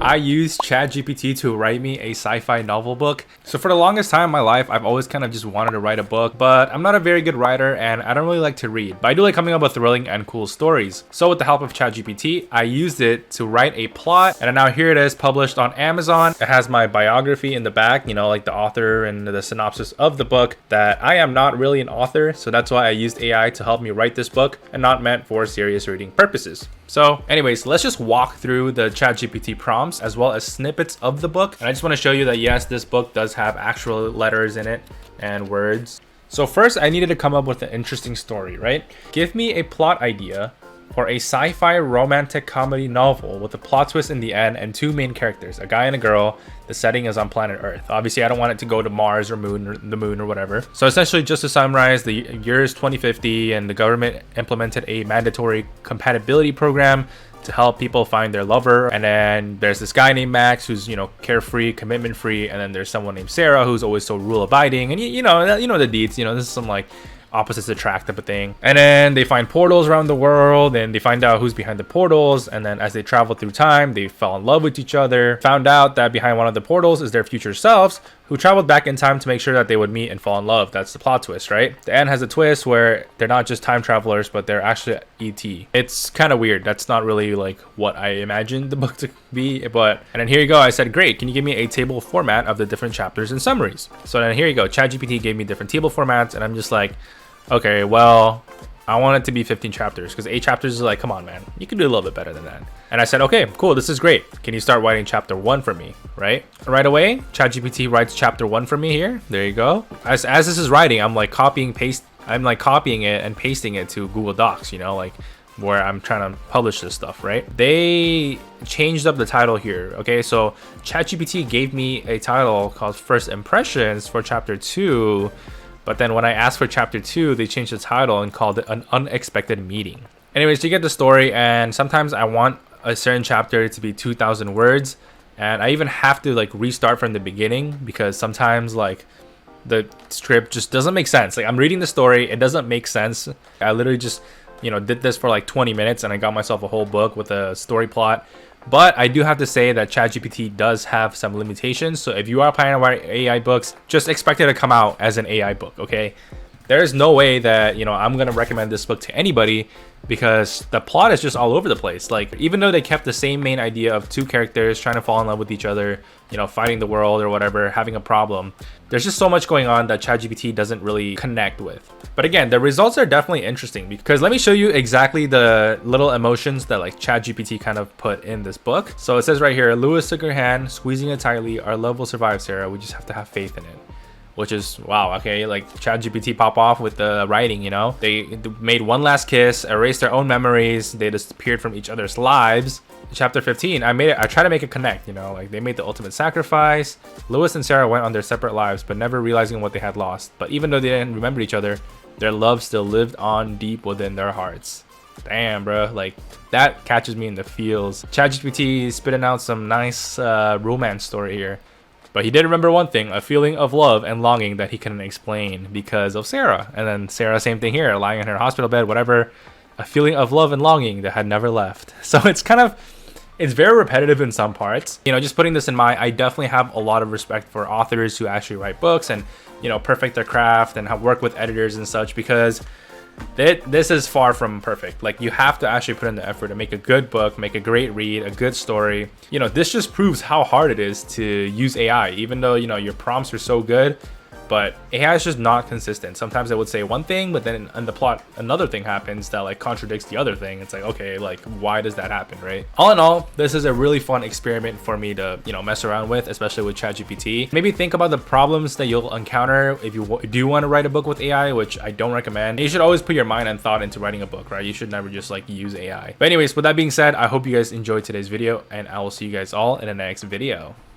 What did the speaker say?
I use ChatGPT to write me a sci-fi novel book. So for the longest time in my life, I've always kind of just wanted to write a book, but I'm not a very good writer and I don't really like to read. But I do like coming up with thrilling and cool stories. So with the help of ChatGPT, I used it to write a plot, and now here it is published on Amazon. It has my biography in the back, like the author and the synopsis of the book, that I am not really an author, so that's why I used AI to help me write this book and not meant for serious reading purposes. So anyways, let's just walk through the ChatGPT prompts as well as snippets of the book. And I just want to show you that yes, this book does have actual letters in it and words. So first I needed to come up with an interesting story, right? Give me a plot idea for a sci-fi romantic comedy novel with a plot twist in the end and two main characters, a guy and a girl. The setting is on planet Earth. Obviously, I don't want it to go to Mars or moon or the moon or whatever. So essentially, just to summarize, the year is 2050 and the government implemented a mandatory compatibility program to help people find their lover. And then there's this guy named Max who's, carefree, commitment free. And then there's someone named Sarah who's always so rule abiding. And you know the deets, this is some like opposites attract type of thing. And then they find portals around the world and they find out who's behind the portals. And then as they travel through time, they fell in love with each other, found out that behind one of the portals is their future selves who traveled back in time to make sure that they would meet and fall in love. That's the plot twist, right? The end has a twist where they're not just time travelers, but they're actually ET. It's kind of weird. That's not really like what I imagined the book to be, and then here you go. I said, great, can you give me a table format of the different chapters and summaries? So then here you go. ChatGPT gave me different table formats and I'm just like, okay, well, I want it to be 15 chapters because 8 chapters is like, come on, man, you can do a little bit better than that. And I said, okay, cool, this is great. Can you start writing chapter 1 for me, right? Right away, ChatGPT writes chapter 1 for me here. There you go. As this is writing, I'm like copying it and pasting it to Google Docs, like where I'm trying to publish this stuff, right? They changed up the title here, okay? So ChatGPT gave me a title called First Impressions for chapter 2. But then when I asked for chapter 2, they changed the title and called it An Unexpected Meeting. Anyways, you get the story, and sometimes I want a certain chapter to be 2,000 words. And I even have to like restart from the beginning because sometimes like the script just doesn't make sense. Like I'm reading the story, it doesn't make sense. I literally just, did this for like 20 minutes and I got myself a whole book with a story plot. But I do have to say that ChatGPT does have some limitations. So if you are planning to write AI books, just expect it to come out as an AI book, okay? There's no way that, I'm going to recommend this book to anybody because the plot is just all over the place. Like, even though they kept the same main idea of two characters trying to fall in love with each other, fighting the world or whatever, having a problem, there's just so much going on that ChatGPT doesn't really connect with. But again, the results are definitely interesting because let me show you exactly the little emotions that like ChatGPT kind of put in this book. So it says right here, Lewis took her hand, squeezing it tightly. Our love will survive, Sarah. We just have to have faith in it. Which is, wow, okay, like ChatGPT pop off with the writing, They made one last kiss, erased their own memories, they disappeared from each other's lives. Chapter 15, I try to make it connect, like they made the ultimate sacrifice. Lewis and Sarah went on their separate lives, but never realizing what they had lost. But even though they didn't remember each other, their love still lived on deep within their hearts. Damn, bro, like that catches me in the feels. ChatGPT spitting out some nice romance story here. But he did remember one thing, a feeling of love and longing that he couldn't explain because of Sarah. And then Sarah, same thing here, lying in her hospital bed, whatever. A feeling of love and longing that had never left. So it's very repetitive in some parts. Just putting this in mind, I definitely have a lot of respect for authors who actually write books and, perfect their craft and work with editors and such because this is far from perfect. Like you have to actually put in the effort to make a good book, make a great read, a good story. This just proves how hard it is to use AI, even though, your prompts are so good. But AI is just not consistent. Sometimes it would say one thing, but then in the plot, another thing happens that like contradicts the other thing. It's like, okay, like why does that happen, right? All in all, this is a really fun experiment for me to, mess around with, especially with ChatGPT. Maybe think about the problems that you'll encounter if you do want to write a book with AI, which I don't recommend. You should always put your mind and thought into writing a book, right? You should never just like use AI. But anyways, with that being said, I hope you guys enjoyed today's video and I will see you guys all in the next video.